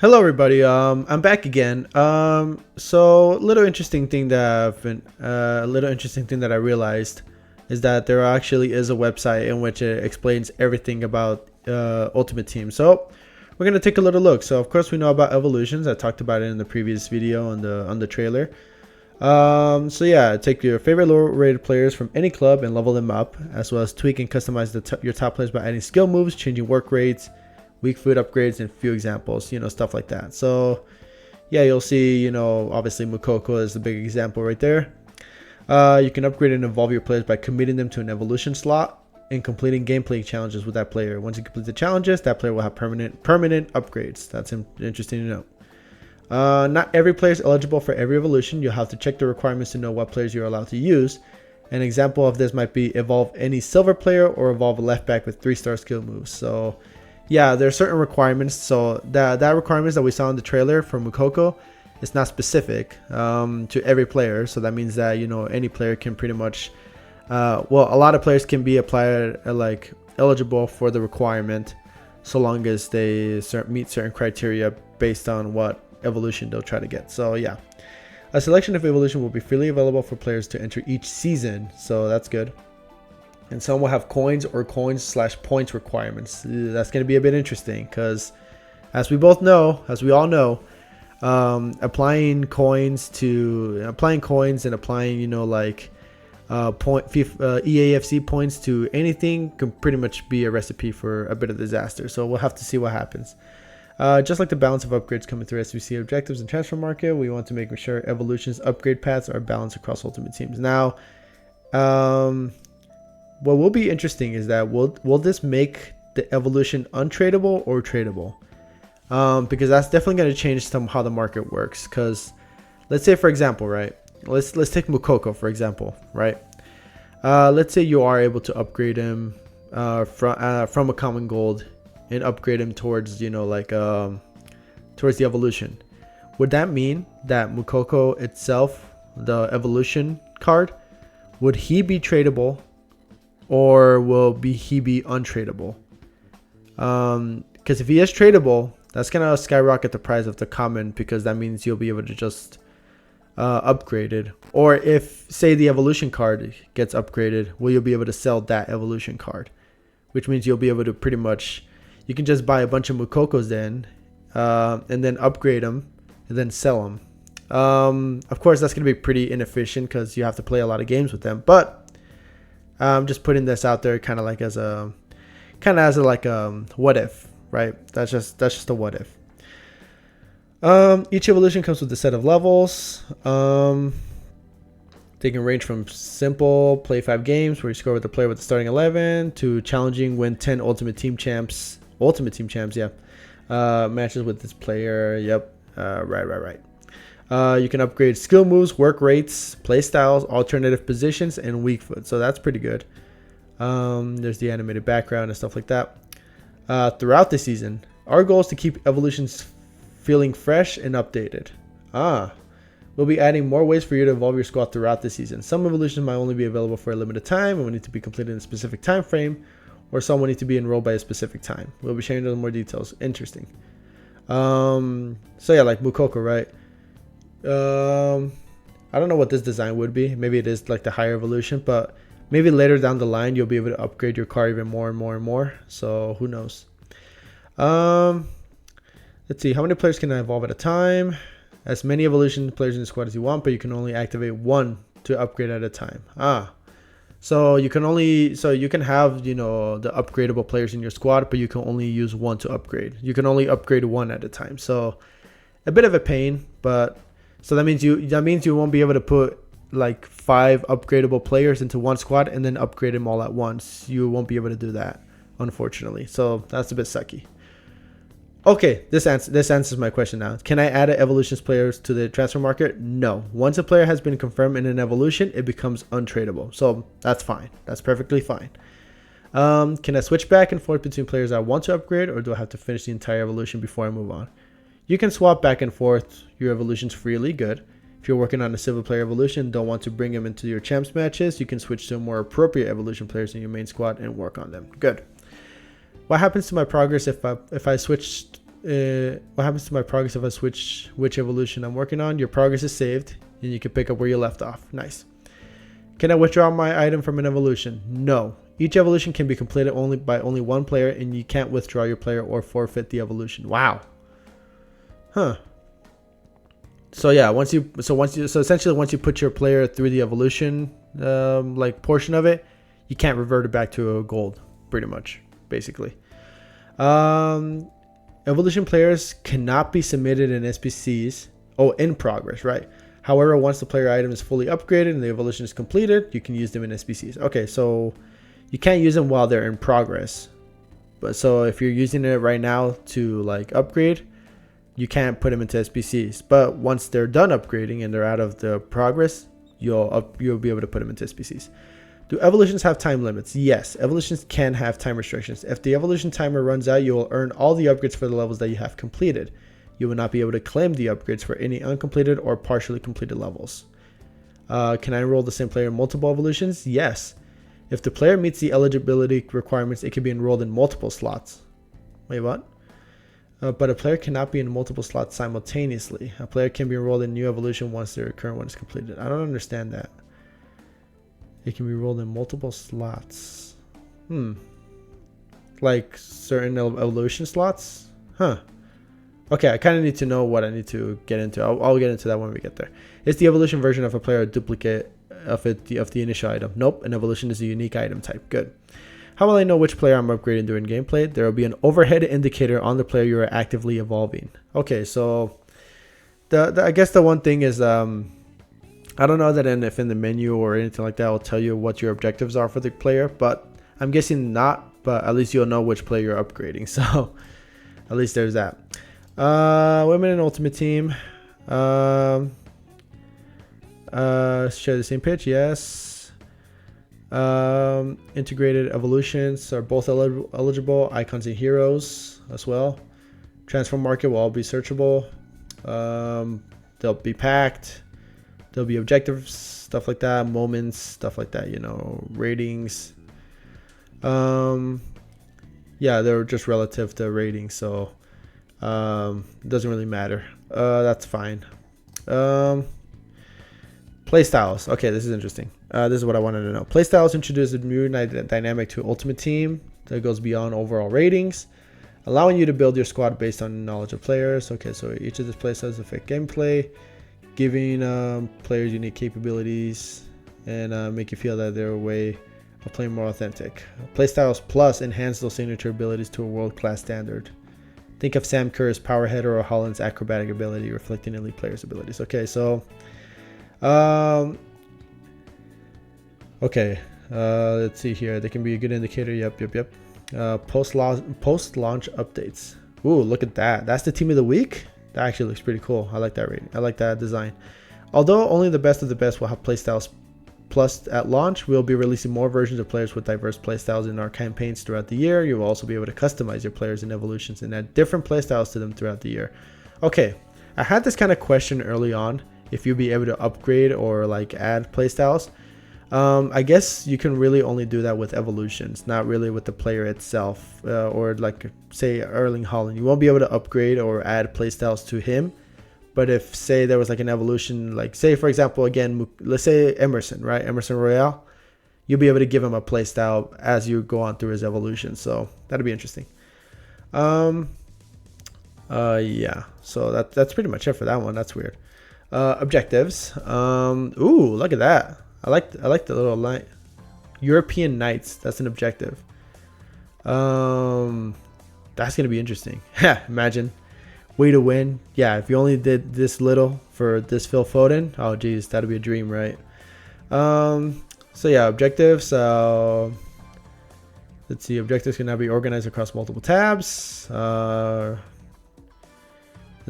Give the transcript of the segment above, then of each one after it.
Hello everybody. I'm back again. So little interesting thing that a little interesting thing that I realized is that there actually is a website in which it explains everything about Ultimate Team. So we're gonna take a little look. So of course we know about evolutions. I talked about it in the previous video on the trailer. So yeah, take your favorite low-rated players from any club and level them up, as well as tweak and customize your top players by adding skill moves, changing work rates, weak foot upgrades, and a few examples, stuff like that. So yeah, you'll see, obviously Mukoko is the big example right there. You can upgrade and evolve your players by committing them to an evolution slot and completing gameplay challenges with that player. Once you complete the challenges, that player will have permanent upgrades. That's interesting to know. Not every player is eligible for every evolution. You'll have to check the requirements to know what players you're allowed to use. An example of this might be evolve any silver player or evolve a left back with 3-star skill moves. So yeah, there are certain requirements. So that requirements that we saw in the trailer for Mukoko is not specific to every player. So that means that any player can pretty much a lot of players can be applied eligible for the requirement, so long as they meet certain criteria based on what evolution they'll try to get. So yeah, a selection of evolution will be freely available for players to enter each season, so that's good. And some will have coins or coins/points requirements. That's going to be a bit interesting because, as we all know, applying coins and applying EAFC points to anything can pretty much be a recipe for a bit of disaster. So we'll have to see what happens. Just like the balance of upgrades coming through SBC objectives and transfer market, we want to make sure evolution's upgrade paths are balanced across Ultimate Teams. Now, what will be interesting is that will this make the evolution untradeable or tradable? Because that's definitely going to change how the market works. Because let's say, for example, right? Let's take Mukoko for example, right? Let's say you are able to upgrade him from a common gold and upgrade him towards towards the evolution. Would that mean that Mukoko itself, the evolution card, would he be tradable, or will he be untradeable? Because if he is tradable, that's gonna skyrocket the price of the common, because that means you'll be able to just upgrade it. Or if, say, the evolution card gets upgraded, will you be able to sell that evolution card? Which means you'll be able to pretty much, you can just buy a bunch of Mukokos then, and then upgrade them, and then sell them. Of course, that's going to be pretty inefficient because you have to play a lot of games with them. But I'm just putting this out there, kind of as a what if, right? That's just a what if. Each evolution comes with a set of levels. They can range from simple, play 5 games where you score with the player with the starting 11, to challenging, win 10 Ultimate Team Champs, matches with this player. Yep. Right. You can upgrade skill moves, work rates, play styles, alternative positions, and weak foot. So that's pretty good. There's the animated background and stuff like that. Throughout the season, our goal is to keep evolutions feeling fresh and updated. We'll be adding more ways for you to evolve your squad throughout the season. Some evolutions might only be available for a limited time and will need to be completed in a specific time frame, or some will need to be enrolled by a specific time. We'll be sharing those more details. Interesting. So yeah, like Mukoko, right? I don't know what this design would be. Maybe it is like the higher evolution, but maybe later down the line you'll be able to upgrade your car even more and more and more. So who knows? Let's see, how many players can I evolve at a time? As many evolution players in the squad as you want, but you can only activate one to upgrade at a time. So you can have the upgradable players in your squad, but you can only use one to upgrade. You can only upgrade one at a time. So a bit of a pain, but so that means you won't be able to put like 5 upgradable players into one squad and then upgrade them all at once. You won't be able to do that, unfortunately. So that's a bit sucky. Okay, this answers my question now. Can I add evolutions players to the transfer market? No. Once a player has been confirmed in an evolution, it becomes untradeable. So that's fine. That's perfectly fine. Can I switch back and forth between players I want to upgrade, or do I have to finish the entire evolution before I move on? You can swap back and forth your evolutions freely. Good. If you're working on a silver player evolution and don't want to bring him into your champs matches, you can switch to more appropriate evolution players in your main squad and work on them. Good. What happens to my progress if I switch what happens to my progress if I switch which evolution I'm working on? Your progress is saved and you can pick up where you left off. Nice. Can I withdraw my item from an evolution? No. Each evolution can be completed only by only one player, and you can't withdraw your player or forfeit the evolution. Wow. Huh. So yeah, once you essentially once you put your player through the evolution like portion of it, you can't revert it back to a gold, pretty much, basically. Evolution players cannot be submitted in SBCs. Oh, in progress, right? However, once the player item is fully upgraded and the evolution is completed, you can use them in SBCs. Okay, so you can't use them while they're in progress. But so if you're using it right now to like upgrade, you can't put them into SBCs. But once they're done upgrading and they're out of the progress, you'll be able to put them into SBCs. Do evolutions have time limits? Yes, evolutions can have time restrictions. If the evolution timer runs out, you will earn all the upgrades for the levels that you have completed. You will not be able to claim the upgrades for any uncompleted or partially completed levels. Can I enroll the same player in multiple evolutions? Yes. If the player meets the eligibility requirements, it can be enrolled in multiple slots. Wait, what? But a player cannot be in multiple slots simultaneously. A player can be enrolled in new evolution once their current one is completed. I don't understand that. It can be enrolled in multiple slots. Like certain evolution slots? Huh. Okay, I kind of need to know what I need to get into. I'll get into that when we get there. Is the evolution version of a player a duplicate of the initial item? Nope, an evolution is a unique item type. Good. How will I know which player I'm upgrading during gameplay? There will be an overhead indicator on the player you are actively evolving. Okay, so I guess the one thing is I don't know that if in the menu or anything like that will tell you what your objectives are for the player, but I'm guessing not, but at least you'll know which player you're upgrading. So at least there's that. Women in Ultimate Team. Share the same pitch, yes. Integrated evolutions are both eligible. Icons and heroes as well. Transfer market will all be searchable. They'll be packed. There'll be objectives, stuff like that, moments, stuff like that, ratings. Yeah, they're just relative to ratings, so it doesn't really matter. That's fine. Playstyles. Okay, this is interesting. This is what I wanted to know. Playstyles introduce a new dynamic to Ultimate Team that goes beyond overall ratings, allowing you to build your squad based on knowledge of players. Okay, so each of these playstyles affect gameplay, giving players unique capabilities and make you feel that they're a way of playing more authentic. Playstyles Plus enhance those signature abilities to a world-class standard. Think of Sam Kerr's power header or Holland's acrobatic ability reflecting elite players' abilities. Okay, so let's see here. They can be a good indicator. Yep. Post-launch updates. Ooh, look at that. That's the team of the week. That actually looks pretty cool. I like that rating. I like that design. Although only the best of the best will have playstyles plus at launch, we'll be releasing more versions of players with diverse playstyles in our campaigns throughout the year. You will also be able to customize your players and evolutions and add different playstyles to them throughout the year. Okay, I had this kind of question early on, if you'll be able to upgrade or like add playstyles. I guess you can really only do that with evolutions, not really with the player itself, or like say Erling Haaland. You won't be able to upgrade or add playstyles to him. But if say there was like an evolution, like say for example, again, let's say Emerson, right? Emerson Royale, you'll be able to give him a playstyle as you go on through his evolution. So that'll be interesting. Yeah. So that's pretty much it for that one. That's weird. Objectives. Ooh, look at that. I like the little line. European Knights. That's an objective. That's gonna be interesting. Imagine. Way to win. Yeah, if you only did this little for this Phil Foden, oh geez, that'd be a dream, right? So yeah, objectives. Let's see, objectives can now be organized across multiple tabs. In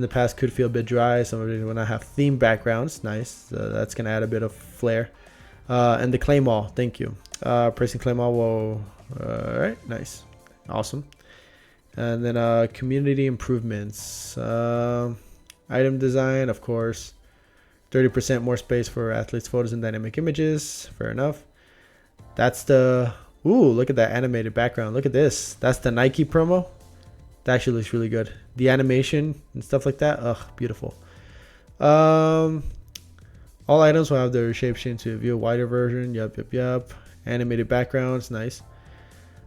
the past could feel a bit dry. Some of it will not have theme backgrounds. Nice. That's gonna add a bit of flair. And the claim all. Thank you. Pressing claim all will. Alright, nice. Awesome. And then community improvements. Item design, of course. 30% more space for athletes' photos and dynamic images. Fair enough. That's the... Ooh, look at that animated background. Look at this. That's the Nike promo. That actually looks really good. The animation and stuff like that, ugh, beautiful. All items will have their shape changed to view a wider version. Yep. Animated backgrounds, nice.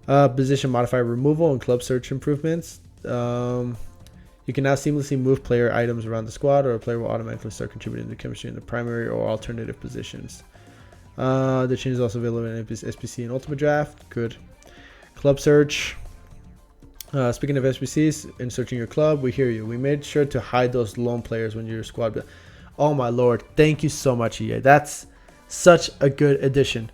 Position modifier removal and club search improvements. You can now seamlessly move player items around the squad, or a player will automatically start contributing to chemistry in the primary or alternative positions. The change is also available in SPC and Ultimate Draft. Good. Club search. Speaking of SPCs, in searching your club, we hear you. We made sure to hide those lone players when your squad. Oh my lord! Thank you so much, EA. That's such a good addition.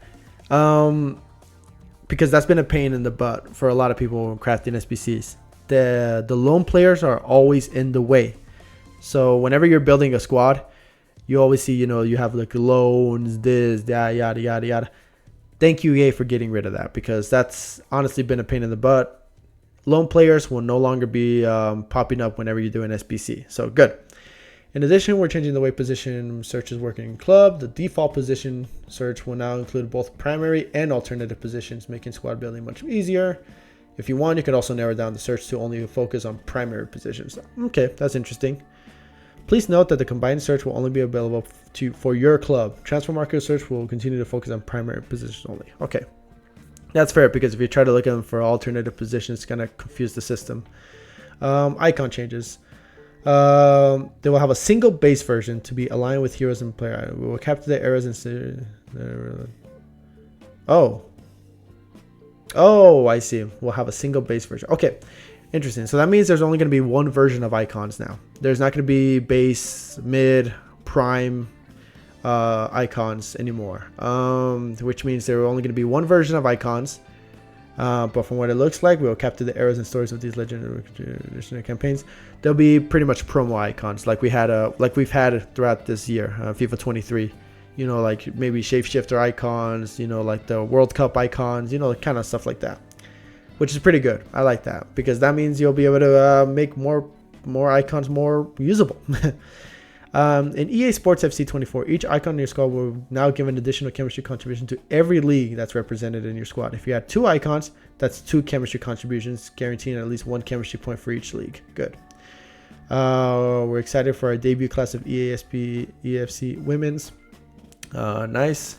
Because that's been a pain in the butt for a lot of people crafting SPCs. The lone players are always in the way. So whenever you're building a squad, you always see, you have like loans, this, that, yada, yada, yada. Thank you, EA, for getting rid of that, because that's honestly been a pain in the butt. Lone players will no longer be popping up whenever you do an SBC. So good. In addition, we're changing the way position searches work in club. The default position search will now include both primary and alternative positions, making squad building much easier. If you want, you could also narrow down the search to only focus on primary positions. Okay, that's interesting. Please note that the combined search will only be available for your club. Transfer market search will continue to focus on primary positions only. Okay, that's fair, because if you try to look at them for alternative positions, it's going to confuse the system. Icon changes. They will have a single base version to be aligned with heroes and player. We will capture the arrows and... Oh, I see. We'll have a single base version. Okay, interesting. So that means there's only going to be one version of icons now. There's not going to be base, mid, prime icons anymore. Which means there are only going to be one version of icons. But from what it looks like, we'll capture the arrows and stories of these legendary campaigns. They'll be pretty much promo icons, like we've had throughout this year, FIFA 23. Like maybe shapeshifter icons, like the World Cup icons, kind of stuff like that, which is pretty good. I like that, because that means you'll be able to make more icons more usable. In EA Sports FC 24, each icon in your squad will now give an additional chemistry contribution to every league that's represented in your squad. If you had 2 icons, that's 2 chemistry contributions, guaranteeing at least 1 chemistry point for each league. Good. We're excited for our debut class of EAFC Women's. Nice.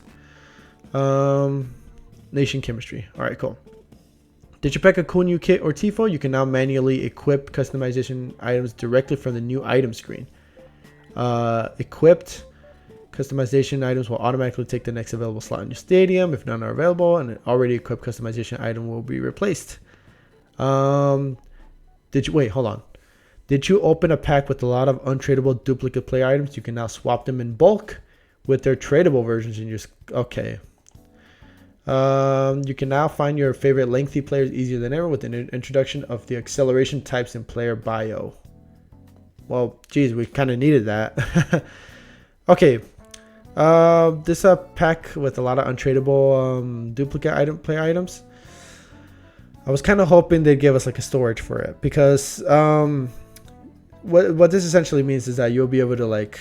Nation chemistry. All right, cool. Did you pick a cool new kit or TIFO? You can now manually equip customization items directly from the new item screen. Equipped customization items will automatically take the next available slot in your stadium if none are available, and an already equipped customization item will be replaced. Wait, hold on. Did you open a pack with a lot of untradeable duplicate player items? You can now swap them in bulk with their tradable versions in your... Okay. You can now find your favorite lengthy players easier than ever with an introduction of the acceleration types in player bio. Well, geez, we kind of needed that. Okay. This pack with a lot of untradeable duplicate player items. I was kind of hoping they'd give us like a storage for it, because what this essentially means is that you'll be able to like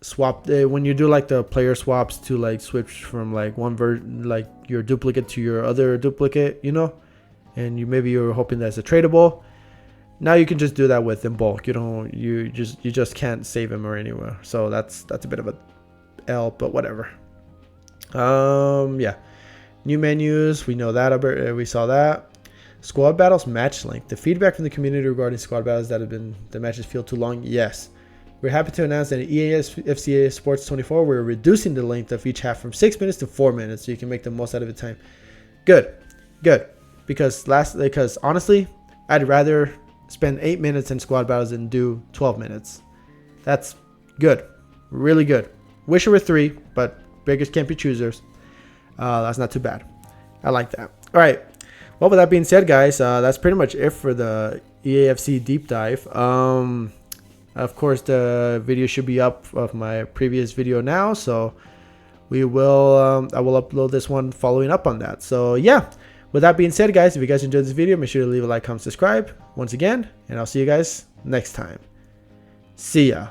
swap when you do like the player swaps to like switch from like one version, like your duplicate to your other duplicate, and maybe you're hoping that's a tradable. Now you can just do that with in bulk. You just can't save him or anywhere. So that's a bit of a L, but whatever. Yeah. New menus, we know that, we saw that. Squad battles match length. The feedback from the community regarding squad battles that have been the matches feel too long. Yes. We're happy to announce that in EAFC Sports 24, we're reducing the length of each half from 6 minutes to 4 minutes, so you can make the most out of the time. Good. Because honestly, I'd rather spend 8 minutes in squad battles and do 12 minutes. That's good. Really good. Wish it were 3, but beggars can't be choosers. That's not too bad. I like that. All right. Well, with that being said, guys, that's pretty much it for the EAFC deep dive. Of course, the video should be up of my previous video now, so I will upload this one following up on that. So yeah. With that being said, guys, if you guys enjoyed this video, make sure to leave a like, comment, subscribe once again, and I'll see you guys next time. See ya.